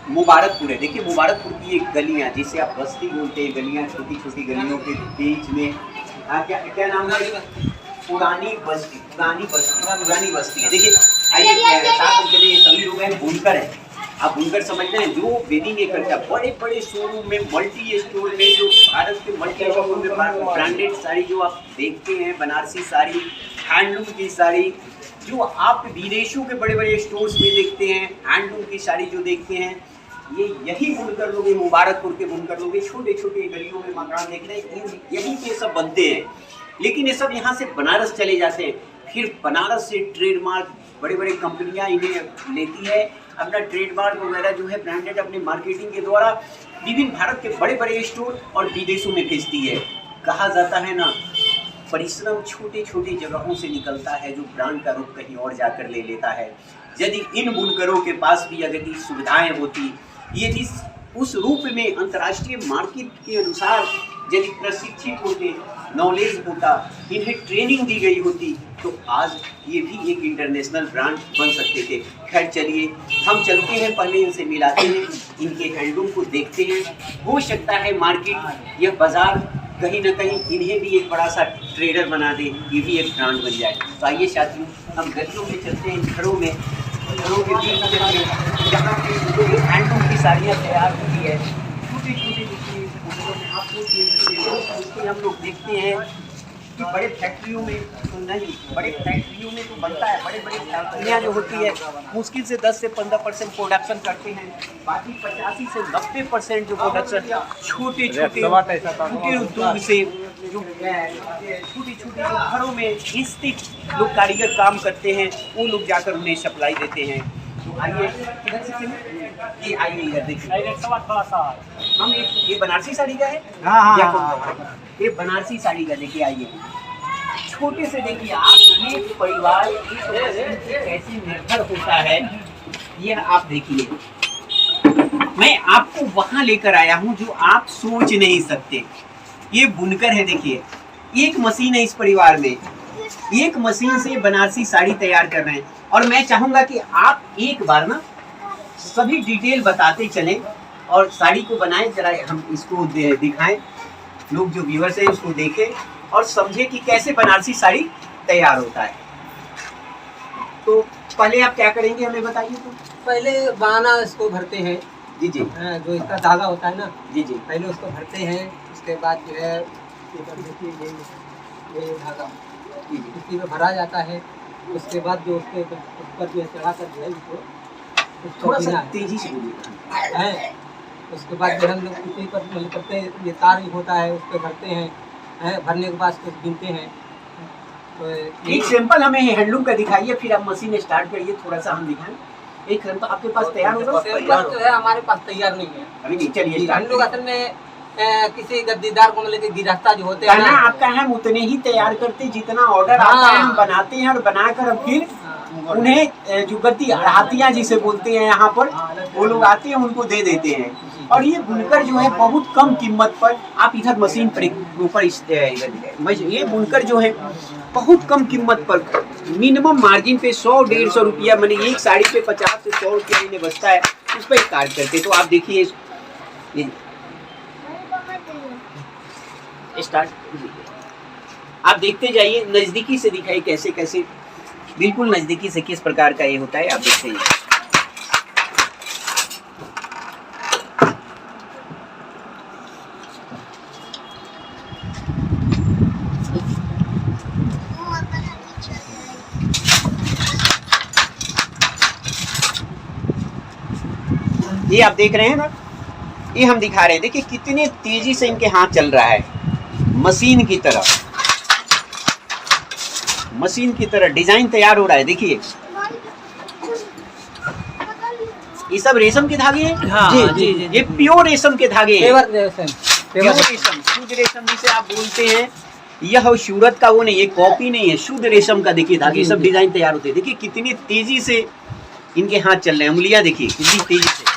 मुबारकपुर है। देखिए मुबारकपुर की ये गलियाँ, जिसे आप बस्ती बोलते हैं, गलियाँ छोटी छोटी गलियों के बीच में क्या क्या नाम है? पुरानी बस्ती, पुरानी बस्ती है। देखिए आइए साथ में चलिए, सभी लोग हैं बुनकर हैं। आप बुनकर समझते हैं जो वेडिंग ये करता है, बड़े बड़े शोरूम में, मल्टी स्टोर में, जो भारत के मल्टी शोरूम में ब्रांडेड साड़ी जो आप देखते हैं, बनारसी साड़ी, हैंडलूम की साड़ी जो आप विदेशों के बड़े बड़े स्टोर्स में देखते हैं, हैंडलूम की साड़ी जो देखते हैं, ये यही बुनकर लोग, मुबारकपुर के बुनकर लोग छोटे छोटे गलियों में मकान देख रहे हैं, यही के सब बनते हैं। लेकिन ये सब यहाँ से बनारस चले जाते हैं, फिर बनारस से ट्रेडमार्क बड़ी बड़ी कंपनियाँ इन्हें लेती है, अपना ट्रेडमार्क वगैरह जो है ब्रांडेड अपने मार्केटिंग के द्वारा विभिन्न भारत के बड़े बड़े स्टोर और विदेशों में भेजती है। कहा जाता है ना, परिश्रम छोटे छोटे जगहों से निकलता है जो ब्रांड का रूप कहीं और जाकर ले लेता है। यदि इन बुनकरों के पास भी अगर ये सुविधाएं होती, यदि उस रूप में अंतर्राष्ट्रीय मार्केट के अनुसार यदि प्रशिक्षित होते, नॉलेज होता, इन्हें ट्रेनिंग दी गई होती, तो आज ये भी एक इंटरनेशनल ब्रांड बन सकते थे। खैर चलिए हम चलते हैं, पहले इनसे मिलाते हैं, इनके हैंडलूम को देखते हैं। हो सकता है मार्केट, यह बाजार कहीं ना कहीं इन्हें भी एक बड़ा सा ट्रेडर बना दे, ये भी एक ब्रांड बन जाए। तो आइए साथियों, हम गलियों में चलते हैं, घरों में, घरों के बीच चलते हैं, जहाँ पे हैंडलूम की साड़ियाँ तैयार होती है, छोटे छोटे उसके हम लोग देखते हैं कि बड़े फैक्ट्रियों में तो नहीं, बड़े फैक्ट्रियों में तो बनता है, बड़े बड़े फैक्ट्रियाँ जो होती है मुश्किल से 10 से 15% प्रोडक्शन करते हैं, बाकी 85 से 90% जो प्रोडक्शन छोटे छोटे उद्योग से जो छोटी छोटी जो घरों में स्थित लोग कारीगर काम करते हैं, वो लोग जाकर उन्हें सप्लाई देते हैं। तो आइए इधर से चलिए, ये आइए इधर देखिए, हम ये बनारसी साड़ी का है, ये बनारसी साड़ी का देखिए। आइए छोटे से देखिए आप, ये परिवार कैसे निर्भर होता है, ये आप देखिए। मैं आपको वहां लेकर आया हूं जो आप सोच नहीं सकते। ये बुनकर है, देखिए एक मशीन है इस परिवार में, एक मशीन से बनारसी साड़ी तैयार कर रहे हैं। और मैं चाहूंगा कि आप एक बार ना सभी डिटेल बताते चलें और साड़ी को बनाएं, जरा हम इसको दिखाएं, लोग जो व्यूअर्स हैं उसको देखें और समझें कि कैसे बनारसी साड़ी तैयार होता है। तो पहले आप क्या करेंगे हमें बताइए। तो पहले बाना इसको भरते हैं। जी जी। जो इसका धागा होता है ना, जी जी, पहले उसको भरते हैं, उसके बाद जो है ये धागा इसी में भरा जाता है। उसके बाद जो उसके ऊपर जो चढ़ा कर जो है उसको थोड़ा सा तेजी से बोलिए। उसके बाद जो हम लोग उसी पर करते हैं, ये तार भी होता है, उस पर भरते हैं, भरने के बाद उसको बीनते हैं। तो एक सैंपल हमें हैंडलूम का दिखाइए, फिर आप मशीन स्टार्ट करिए, थोड़ा सा हम दिखाएं। एक सैंपल आपके पास तैयार होगा? सैंपल जो है हमारे पास तैयार नहीं है अभी नहीं। चलिए हम लोग असल में किसी गद्दीदार को लेके गिरफ्ता जो होते हैं ना, आपका हम उतने ही तैयार करते जितना ऑर्डर आता है, हम बनाते हैं और बनाकर फिर उन्हें जो गद्दी हाथियाँ जिसे बोलते हैं यहाँ पर, वो लोग आते हैं उनको दे देते हैं। और ये बुनकर जो है बहुत कम कीमत पर, आप इधर मशीन पर ऊपर ये बुनकर जो है बहुत कम कीमत पर, मिनिमम मार्जिन पे 100-150 रुपया, मैंने एक साड़ी पे 50 से 100 रुपया इन्हें बचता है, उस पर कार्य करते। तो आप देखिए स्टार्ट, आप देखते जाइए, नजदीकी से दिखाइए कैसे कैसे, बिल्कुल नजदीकी से किस प्रकार का ये होता है, आप देखते जाइए। ये आप देख रहे हैं ना, ये हम दिखा रहे हैं, देखिए कितने तेजी से इनके हाथ चल रहा है, मशीन की तरह, मशीन की तरह डिजाइन तैयार हो रहा है। देखिए ये सब रेशम के धागे हैं। हाँ, जी, ये प्योर रेशम के धागे हैं, प्योर रेशम, शुद्ध रेशम जिसे आप बोलते हैं। यह सूरत का वो नहीं, ये कॉपी नहीं है, शुद्ध रेशम का देखिए धागे, सब डिजाइन तैयार होते हैं। देखिए कितनी तेजी से इनके हाथ चल रहे हैं, उंगलियां देखिए कितनी तेजी से।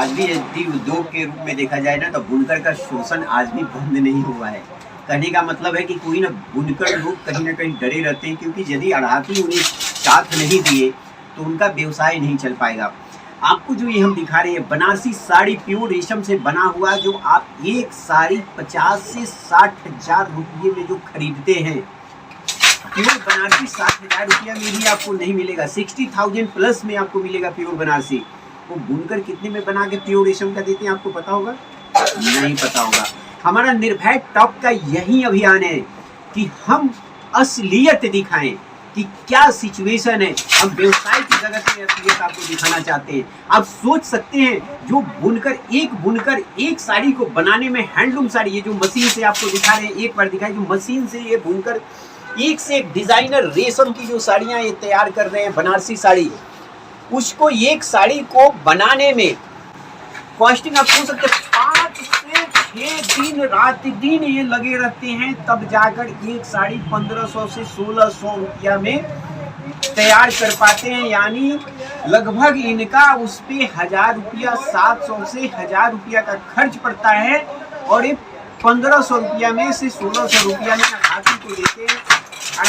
आज भी यदि उद्योग के रूप में देखा जाए ना, तो बुनकर का शोषण आज भी बंद नहीं हुआ है। कहने का मतलब है कि कोई ना बुनकर लोग कहीं ना कहीं डरे रहते हैं, क्योंकि यदि आढ़ती उन्हें साथ नहीं दिए तो उनका व्यवसाय नहीं चल पाएगा। आपको जो ये हम दिखा रहे हैं बनारसी साड़ी प्योर रेशम से बना हुआ, जो आप एक साड़ी 50 से 60 हजार रुपये में जो खरीदते हैं, प्योर बनारसी 60 हजार रुपया में भी आपको नहीं मिलेगा, 60,000 प्लस में आपको मिलेगा प्योर बनारसी। वो बुनकर कितने में बना के प्योर रेशम का देते हैं, आपको पता होगा? नहीं पता होगा। हमारा निर्भय टॉक का यही अभियान है कि हम असलियत दिखाएं कि क्या सिचुएशन है। हम व्यवसाय की जगत में असलियत आपको दिखाना चाहते हैं। आप सोच सकते हैं, जो बुनकर एक साड़ी को बनाने में, हैंडलूम साड़ी, ये जो मशीन से आपको दिखा रहे हैं, एक बार दिखाएं, जो मशीन से ये बुनकर एक से एक डिजाइनर रेशम की जो साड़ियाँ ये तैयार कर रहे हैं, बनारसी साड़ी, उसको एक साड़ी को बनाने में कॉस्टिंग आप सोच सकते हैं 5 से 6 दिन रात दिन ये लगे रहते हैं, तब जाकर एक साड़ी 1500 से 1600 रुपया में तैयार कर पाते हैं। यानी लगभग इनका उस पे 1000 रुपया, 700 से 1000 रुपया का खर्च पड़ता है, और ये 1500 रुपया में से 1600 रुपया में आढ़ती को देते हैं।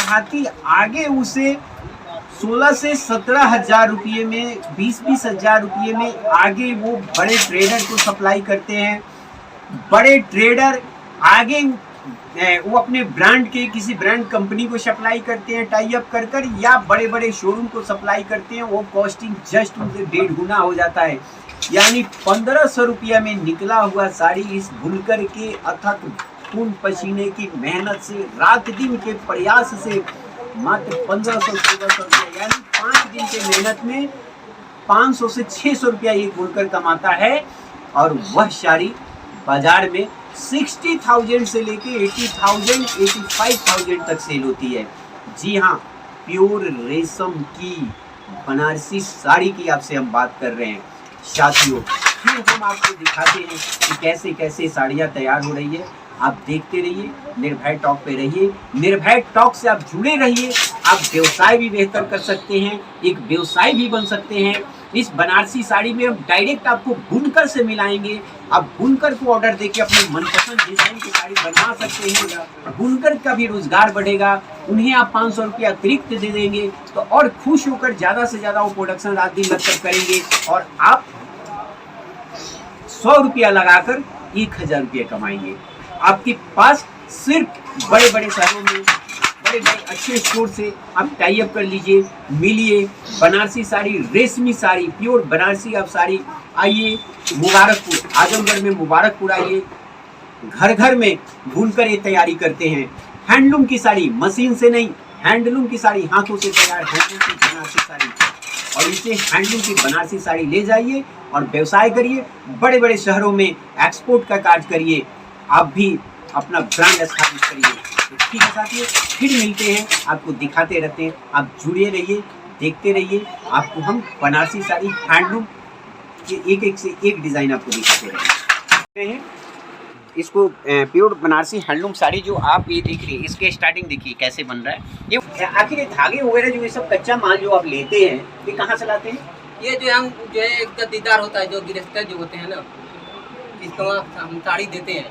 आढ़ती आगे उसे 16 से 17 हजार रुपये में, 20-20 हजार रुपये में आगे वो बड़े ट्रेडर को सप्लाई करते हैं। बड़े ट्रेडर आगे वो अपने ब्रांड के किसी ब्रांड कंपनी को सप्लाई करते हैं टाई अप कर कर, या बड़े बड़े शोरूम को सप्लाई करते हैं। वो कॉस्टिंग जस्ट उनसे 1.5 गुना हो जाता है। यानी 1500 रुपया में निकला हुआ साड़ी इस बुनकर के अथक खून पसीने की मेहनत से, रात दिन के प्रयास से मात्र 1500-1600 रुपया, यानी 5 दिन के मेहनत में 500 से 600 रुपया एक बुनकर कमाता है। और वह साड़ी बाजार में 60,000 से लेके 80,000, 85,000 तक सेल होती है। जी हाँ, प्योर रेशम की बनारसी साड़ी की आपसे हम बात कर रहे हैं साथियों। फिर हम आपको दिखाते हैं कि कैसे कैसे साड़ियाँ तैयार हो रही है। आप देखते रहिए, निर्भय टॉक पे रहिए, निर्भय टॉक से आप जुड़े रहिए। आप व्यवसाय भी बेहतर कर सकते हैं, एक व्यवसाय भी बन सकते हैं। इस बनारसी साड़ी में हम डायरेक्ट आपको बुनकर से मिलाएंगे। आप बुनकर को ऑर्डर देके अपने मनपसंद डिजाइन की साड़ी बनवा सकते हैं। बुनकर का भी रोजगार बढ़ेगा, उन्हें आप 500 रुपया अतिरिक्त दे देंगे तो और खुश होकर ज़्यादा से ज़्यादा वो प्रोडक्शन रात दिन लगकर करेंगे, और आप 100 रुपया लगाकर 1000 रुपया कमाएंगे। आपके पास सिर्फ बड़े बड़े शहरों में बड़े बड़े अच्छे स्टोर से आप टाई अप कर लीजिए, मिलिए। बनारसी साड़ी, रेशमी साड़ी, प्योर बनारसी आप साड़ी, आइए मुबारकपुर, आजमगढ़ में मुबारकपुर आइए। घर घर में बुनकर ये तैयारी करते हैं। हैंडलूम की साड़ी, मशीन से नहीं, हैंडलूम की साड़ी, हाथों से तैयार हैंडलूम की बनारसी साड़ी, और इसे हैंडलूम की बनारसी साड़ी ले जाइए और व्यवसाय करिए। बड़े बड़े शहरों में एक्सपोर्ट का कार्य करिए, आप भी अपना ब्रांड स्थापित करिए। तो ठीक है साथियों, फिर मिलते हैं, आपको दिखाते रहते हैं। आप जुड़े रहिए, देखते रहिए, आपको हम बनारसी साड़ी हैंडलूम के एक से एक डिज़ाइन आपको दिखाते रहेंगे। इसको प्योर बनारसी हैंडलूम साड़ी जो आप ये देख रही है, इसके स्टार्टिंग देखिए कैसे बन रहा है। ये आखिर ये धागे वगैरह जो ये सब कच्चा माल जो आप लेते हैं, ये कहाँ से लाते हैं? ये जो हम जो है गद्दीदार होता है, जो गिरफ्तार जो होते हैं ना, इसको हम साड़ी देते हैं,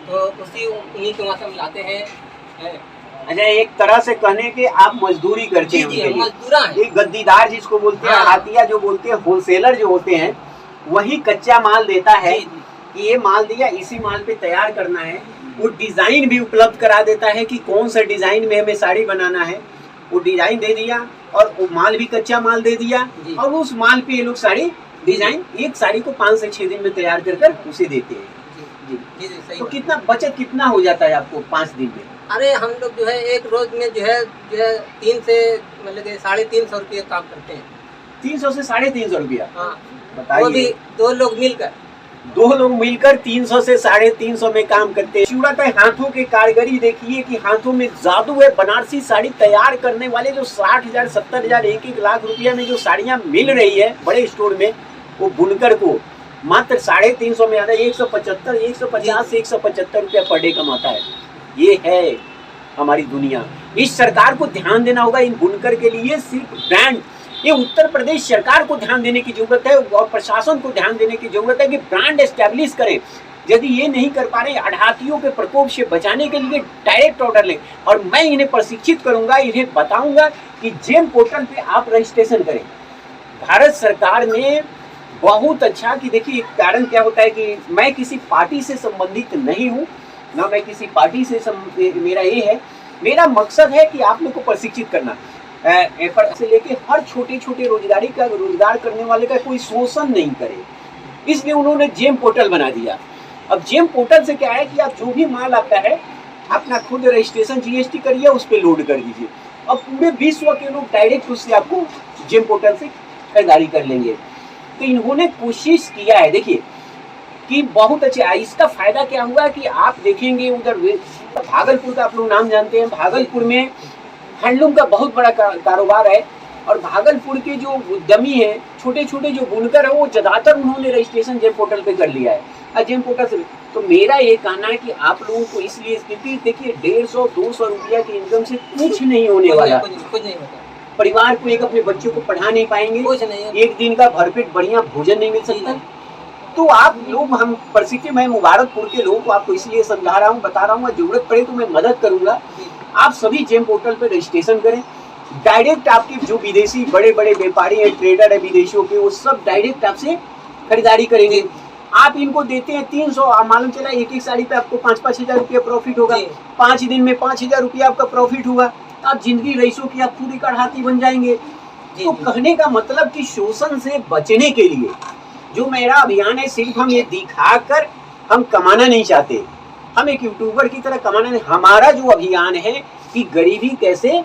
तो उन्हीं के वहाँ से हम लाते हैं। अच्छा, एक तरह से कहने के आप मजदूरी करते हैं उनके लिए। एक गद्दीदार जिसको बोलते हैं, हाथिया जो बोलते हैं, होलसेलर जो होते हैं, वही कच्चा माल देता है कि ये माल दिया, इसी माल पे तैयार करना है। वो डिजाइन भी उपलब्ध करा देता है कि कौन सा डिजाइन में हमें साड़ी बनाना है। वो डिजाइन दे दिया और वो माल भी कच्चा माल दे दिया, और उस माल पे ये लोग साड़ी डिजाइन, एक साड़ी को 5 से 6 दिन में तैयार कर उसे देते हैं। जी, तो कितना बचत कितना हो जाता है आपको 5 दिन में? अरे हम लोग जो है एक रोज में जो है 3 से मतलब 350 रुपये काम करते हैं। 300 से 350 रुपया? हाँ, बताइए। वो भी 2 लोग मिलकर 300 से 350 में काम करते हैं। सूरत है हाथों के कारीगरी, देखिए कि हाथों में जादू है। बनारसी साड़ी तैयार करने वाले जो 60,000, 70,000, 1-1 लाख रुपया में जो साड़ियाँ मिल रही है बड़े स्टोर में, वो बुनकर को मात्र 350 में आता है। 175, 150 से 175 रुपया पर डे कमाता है। ये है हमारी दुनिया। इस सरकार को ध्यान देना होगा इन बुनकर के लिए। सिर्फ ब्रांड ये उत्तर प्रदेश सरकार को ध्यान देने की जरूरत है और प्रशासन को ध्यान देने की जरूरत है कि ब्रांड एस्टैब्लिश करें। यदि ये नहीं कर पा रहे, आढ़ातियों के प्रकोप से बचाने के लिए डायरेक्ट ऑर्डर लें और मैं इन्हें प्रशिक्षित करूंगा, इन्हें बताऊंगा कि जेम पोर्टल पे आप रजिस्ट्रेशन करें। भारत सरकार ने बहुत अच्छा कि देखिए कारण क्या होता है कि मैं किसी पार्टी से संबंधित नहीं हूँ, ना मैं किसी पार्टी से मेरा ये है, मेरा मकसद है कि आप लोग को प्रशिक्षित करना से लेके हर छोटे छोटे रोजगार करने वाले का कोई शोषण नहीं करे, इसलिए उन्होंने जेम पोर्टल बना दिया। अब जेम पोर्टल से क्या है कि आप जो भी माल आता है अपना खुद रजिस्ट्रेशन जीएसटी करिए, उस पर लोड कर दीजिए। अब पूरे विश्व के लोग डायरेक्ट उससे आपको जेम पोर्टल से खरीदारी कर लेंगे। तो इन्होंने कोशिश किया है, देखिए कि बहुत अच्छा। इसका फायदा क्या हुआ कि आप देखेंगे उधर भागलपुर का आप लोग नाम जानते हैं, भागलपुर में हैंडलूम का बहुत बड़ा कारोबार है और भागलपुर के जो उद्यमी हैं, छोटे छोटे जो बुनकर है, वो ज्यादातर उन्होंने रजिस्ट्रेशन जेम पोर्टल पे कर लिया है। जेम पोर्टल से तो मेरा ये कहना है कि आप लोगों को इसलिए, क्योंकि देखिए 150-200 रुपया की इनकम से कुछ नहीं होने वाला, कुछ नहीं होता। परिवार को एक अपने बच्चों को पढ़ा नहीं पाएंगे, कुछ नहीं, एक दिन का भरपेट बढ़िया भोजन नहीं मिल सकता। तो आप लोग, हम प्रशिक्षित, मैं मुबारकपुर के लोगों को आपको इसलिए समझा रहा हूँ, बता रहा हूँ, जरूरत पड़े तो मैं मदद करूंगा। आप सभी जेम पोर्टल पे रजिस्ट्रेशन करें। डायरेक्ट आपके जो विदेशी बड़े बड़े व्यापारी हैं, ट्रेडर है विदेशियों के, वो सब डायरेक्ट आपसे खरीदारी करेंगे। आप इनको देते हैं 300, मालूम चला एक साड़ी पे आपको 5-5 हजार रुपया प्रॉफिट होगा, 5 दिन में 5,000 रुपया आपका प्रॉफिट होगा। आप जिंदगी रईसों की आप पूरी कढ़ाती बन जाएंगे। तो कहने का मतलब कि शोषण से बचने के लिए जो मेरा अभियान है, सिर्फ हम ये दिखाकर हम कमाना नहीं चाहते, हम एक यूट्यूबर की तरह कमाना नहीं। हमारा जो अभियान है कि गरीबी कैसे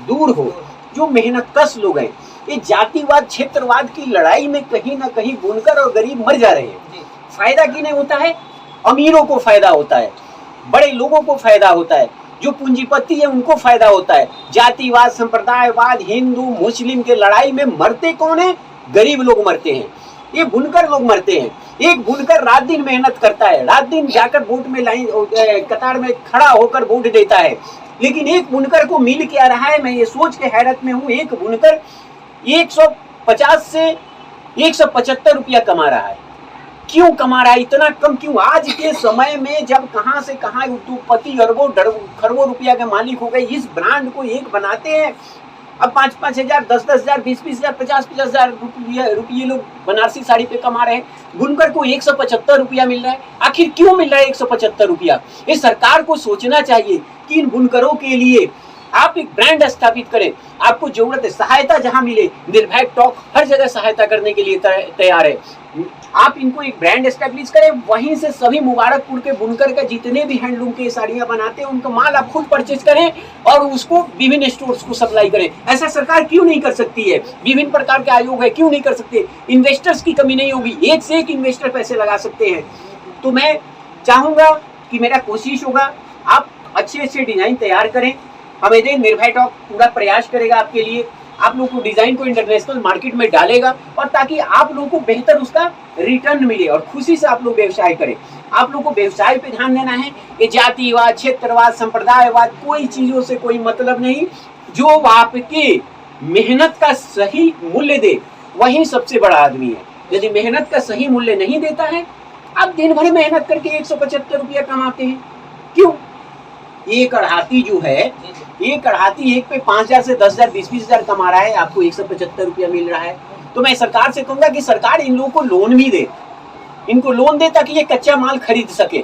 दूर हो। जो मेहनतकश लोग हैं, ये जातिवाद क्षेत्रवाद की लड़ाई में कहीं ना कहीं बुनकर और गरीब मर जा रहे हैं। फायदा किन्हें होता है? अमीरों को फायदा होता है, बड़े लोगों को फायदा होता है, जो पूंजीपति है उनको फायदा होता है। जातिवाद, संप्रदायवाद, हिंदू मुस्लिम के लड़ाई में मरते कौन है? गरीब लोग मरते हैं, ये बुनकर लोग मरते हैं। एक बुनकर रात दिन मेहनत करता है, रात दिन जाकर वोट में लाइन कतार में खड़ा होकर वोट देता है, लेकिन एक बुनकर को मिल क्या रहा है, मैं ये सोच के हैरत में हूँ। एक बुनकर 150 से 175 रुपया कमा रहा है। क्यों कमा रहा है? इतना कम क्यों? आज के समय में जब कहां से कहां उद्योगपति अरबों खरबों रुपया के मालिक हो गए, इस ब्रांड को एक बनाते हैं। अब 5-5 हजार, 10-10 हजार, 20-20 हजार, 50-50 हजार रुपये लोग बनारसी साड़ी पे कमा रहे हैं। बुनकर को 175 रुपया मिल रहा है। आखिर क्यों मिल रहा है 175 रुपया? ये सरकार को सोचना चाहिए कि इन बुनकरों के लिए आप एक ब्रांड स्थापित करें। आपको जरूरत है, सहायता जहां मिले, निर्भय टॉक हर जगह सहायता करने के लिए तैयार है। आप इनको एक ब्रांड एस्टेब्लिश करें, वहीं से सभी मुबारकपुर के बुनकर का जितने भी हैंडलूम के साड़ियां बनाते हैं उनका माल आप खुद परचेज करें और उसको विभिन्न स्टोर्स को सप्लाई करें। ऐसा सरकार क्यों नहीं कर सकती है? विभिन्न प्रकार के आयोग है, क्यों नहीं कर सकते? इन्वेस्टर्स की कमी नहीं होगी, एक से एक इन्वेस्टर पैसे लगा सकते हैं। तो मैं चाहूंगा कि मेरा कोशिश होगा आप अच्छे अच्छे डिजाइन तैयार करें। हमें निर्भय टॉक पूरा प्रयास करेगा आपके लिए, आप लोगों को डिजाइन को इंटरनेशनल मार्केट में डालेगा और ताकि आप लोगों को बेहतर उसका रिटर्न मिले और खुशी से आप लोग व्यवसाय करें। आप लोगों को व्यवसाय पे ध्यान देना है। ये जातिवाद, क्षेत्रवाद, संप्रदायवाद, कोई चीजों से कोई मतलब नहीं। जो आपके मेहनत का सही मूल्य दे वही सबसे बड़ा आदमी है। यदि मेहनत का सही मूल्य नहीं देता है, आप दिन भर मेहनत करके 175 रुपया कमाते हैं, क्यों? ये कढ़ाती जो है, ये कढ़ाती एक पे 5,000 से 10,000, 20-20 हजार कमा रहा है, आपको 175 रुपया मिल रहा है। तो मैं सरकार से कहूंगा कि सरकार इन लोगों को लोन भी दे, इनको लोन दे ताकि ये कच्चा माल खरीद सके।